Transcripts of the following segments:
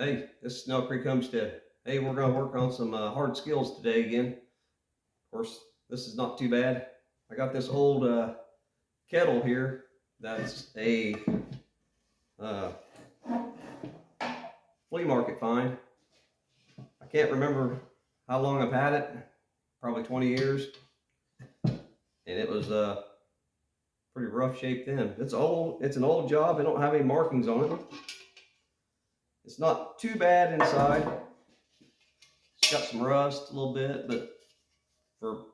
Hey, this is Snow Creek Homestead. Hey, we're going to work on some hard skills today again. Of course, this is not too bad. I got this old kettle here that's a flea market find. I can't remember how long I've had it, probably 20 years. And it was pretty rough shape then. It's old, it's an old job. I don't have any markings on it. It's not too bad inside. It's got some rust a little bit, but for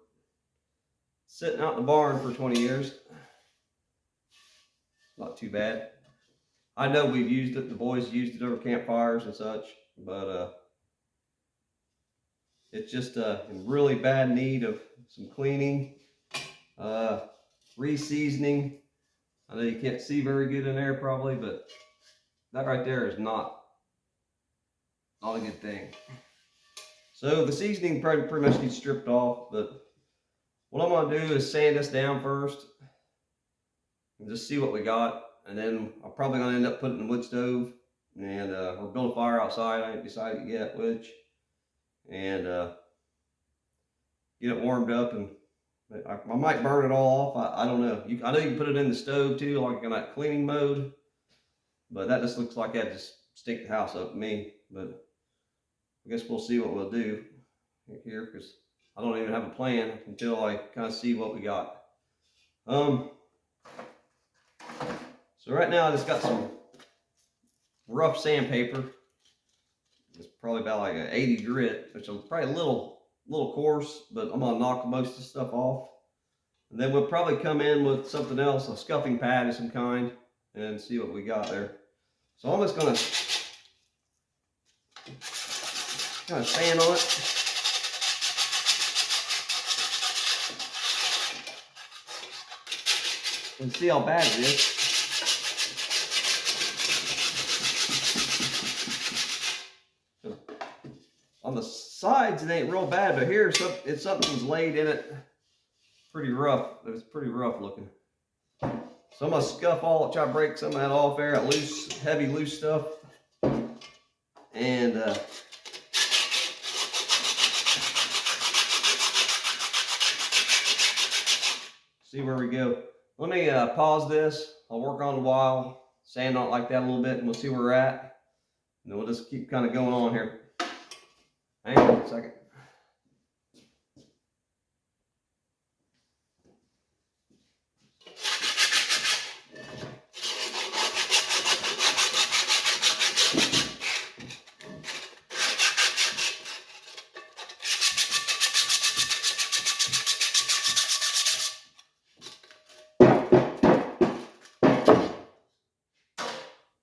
sitting out in the barn for 20 years, not too bad. I know we've used it, the boys used it over campfires and such, but it's just in really bad need of some cleaning, re-seasoning. I know you can't see very good in there probably, but that right there is not a good thing. So the seasoning pretty much needs stripped off, but what I'm going to do is sand this down first and just see what we got. And then I'm probably going to end up putting it in the wood stove and or build a fire outside. I ain't decided yet which. And get it warmed up, and I might burn it all off. I don't know. I know you can put it in the stove too, like in that cleaning mode. But that just looks like that just stink the house up to me. But I guess we'll see what we'll do here, because I don't even have a plan until I kind of see what we got. So right now I just got some rough sandpaper. It's probably about like an 80 grit, which is probably a little coarse, but I'm gonna knock most of the stuff off. And then we'll probably come in with something else, a scuffing pad of some kind, and see what we got there. So I'm just gonna kind of sand on it. And see how bad it is. On the sides it ain't real bad, but here something's laid in it pretty rough. It's pretty rough looking. So I'm gonna try to break some of that off there, that heavy loose stuff. And see where we go. Let me pause this. I'll work on it a while, sand on it like that a little bit, and we'll see where we're at. And then we'll just keep kind of going on here. Hang on a second.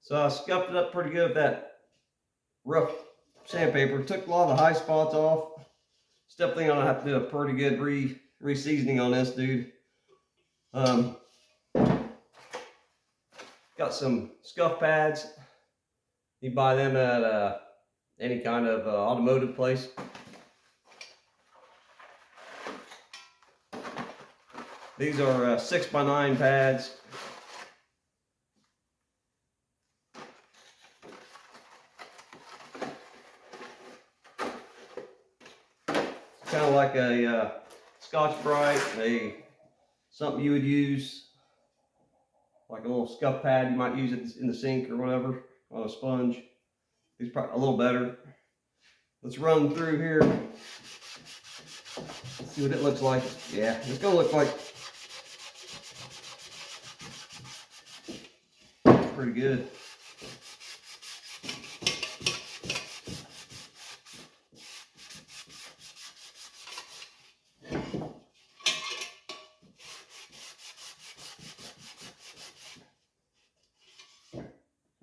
So I scuffed it up pretty good with that rough sandpaper. Took a lot of the high spots off. Definitely gonna have to do a pretty good re-seasoning on this dude. Got some scuff pads. You buy them at any kind of automotive place. These are 6x9 pads. Kind of like a Scotch-Brite, something you would use, like a little scuff pad. You might use it in the sink or whatever, on a sponge. These probably a little better. Let's run through here. See what it looks like. Yeah, it's gonna look like pretty good.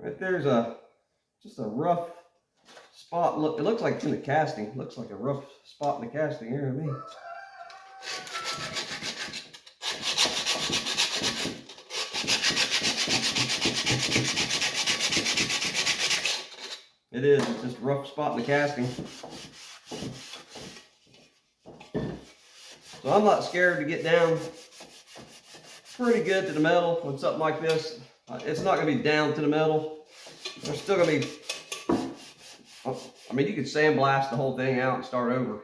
Right there's just a rough spot. Look, it looks like it's in the casting. It looks like a rough spot in the casting here to me. It is. It's just a rough spot in the casting. So I'm not scared to get down pretty good to the metal on something like this. It's not going to be down to the metal. There's still going to be I mean, you could sandblast the whole thing out and start over,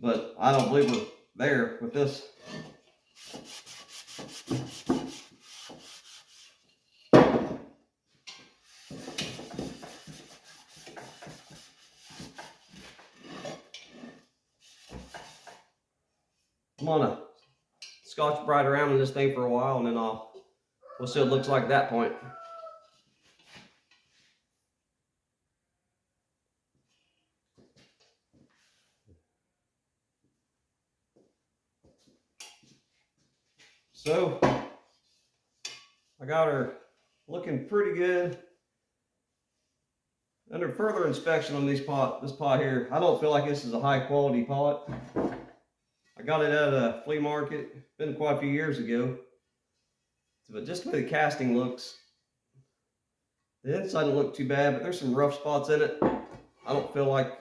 but I don't believe we're there with this. I'm gonna Scotch Brite around in this thing for a while, and then we'll see what it looks like at that point. So I got her looking pretty good. Under further inspection on this pot here, I don't feel like this is a high quality pot. I got it at a flea market, been quite a few years ago. But just the way the casting looks, the inside don't look too bad, but there's some rough spots in it. I don't feel like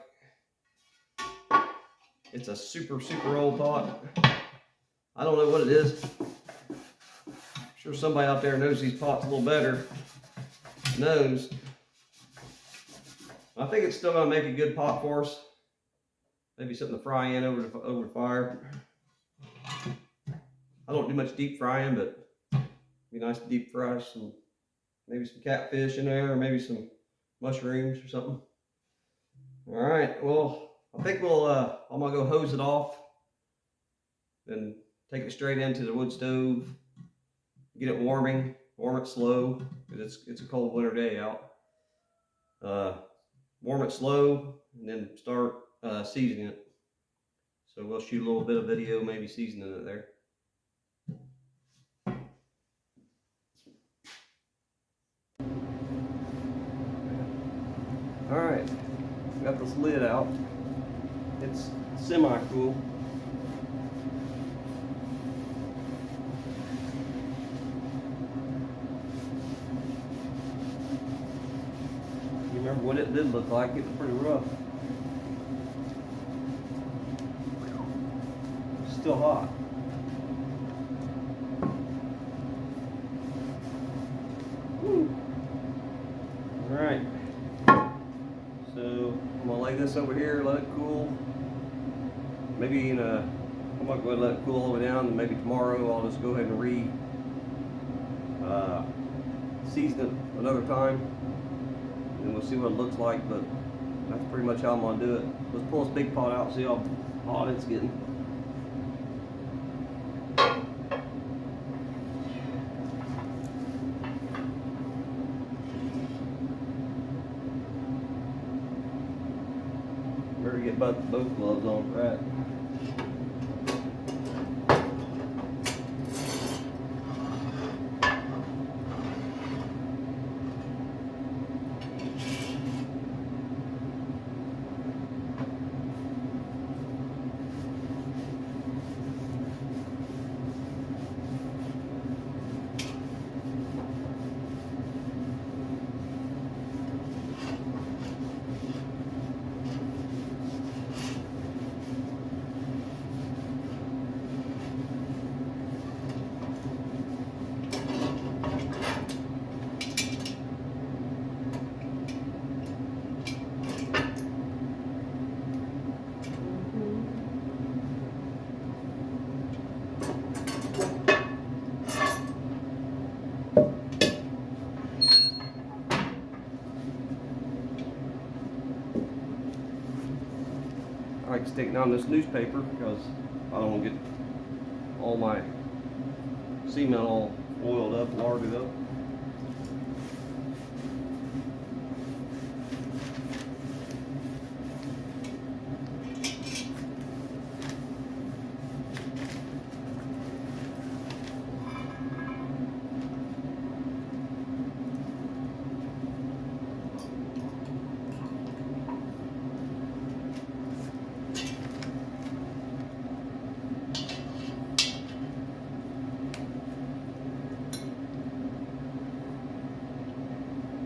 it's a super old pot. I don't know what it is. I'm sure somebody out there knows these pots a little better. Knows. I think it's still gonna make a good pot for us. Maybe something to fry in over the fire. I don't do much deep frying, but it'd be nice to deep fry maybe some catfish in there, or maybe some mushrooms or something. All right, well, I think I'm gonna go hose it off, then take it straight into the wood stove, get it warm it slow, because it's a cold winter day out. Warm it slow, and then start seasoning it. So we'll shoot a little bit of video, maybe seasoning it there. All right, got this lid out. It's semi-cool. You remember what it did look like? It was pretty rough. It's still hot. Woo. All right. So I'm gonna lay this over here, let it cool. Maybe I might go ahead and let it cool all the way down, and maybe tomorrow I'll just go ahead and season it another time, and we'll see what it looks like. But that's pretty much how I'm gonna do it. Let's pull this big pot out and see how hot it's getting. Better get both gloves on for that. I like sticking on this newspaper because I don't want to get all my cement all oiled up, larded up.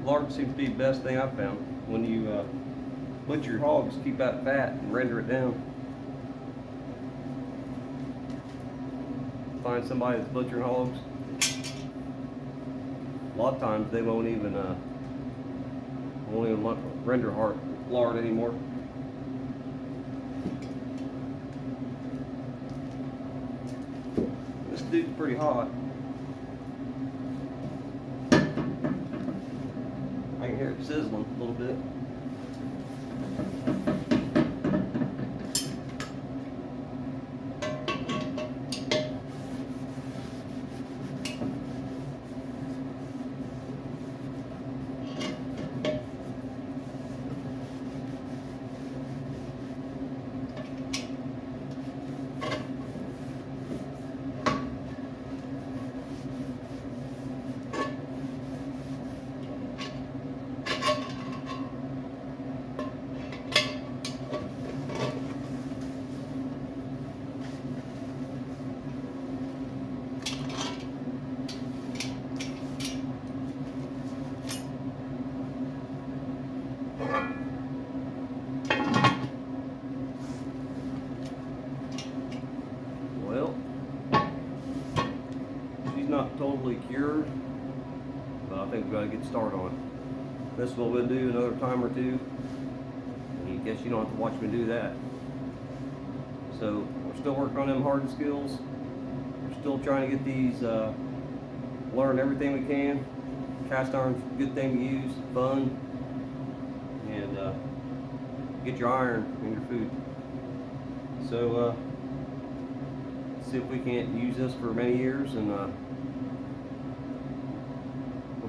Lard seems to be the best thing I've found. When you butcher your hogs, keep that fat and render it down. Find somebody that's butchering hogs. A lot of times they won't won't even render lard anymore. This dude's pretty hot. I can hear it sizzling a little bit. Well, she's not totally cured, but I think we got to get started on it. This is what we'll do another time or two. I guess you don't have to watch me do that. So we're still working on them hard skills. We're still trying to get these, learn everything we can. Cast iron's a good thing to use, fun, and get your iron in your food. So see if we can't use this for many years, and we'll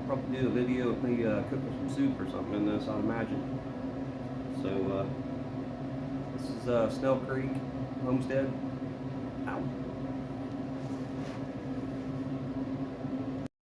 probably do a video of me cooking some soup or something in this, I'd imagine. So this is Snell Creek Homestead.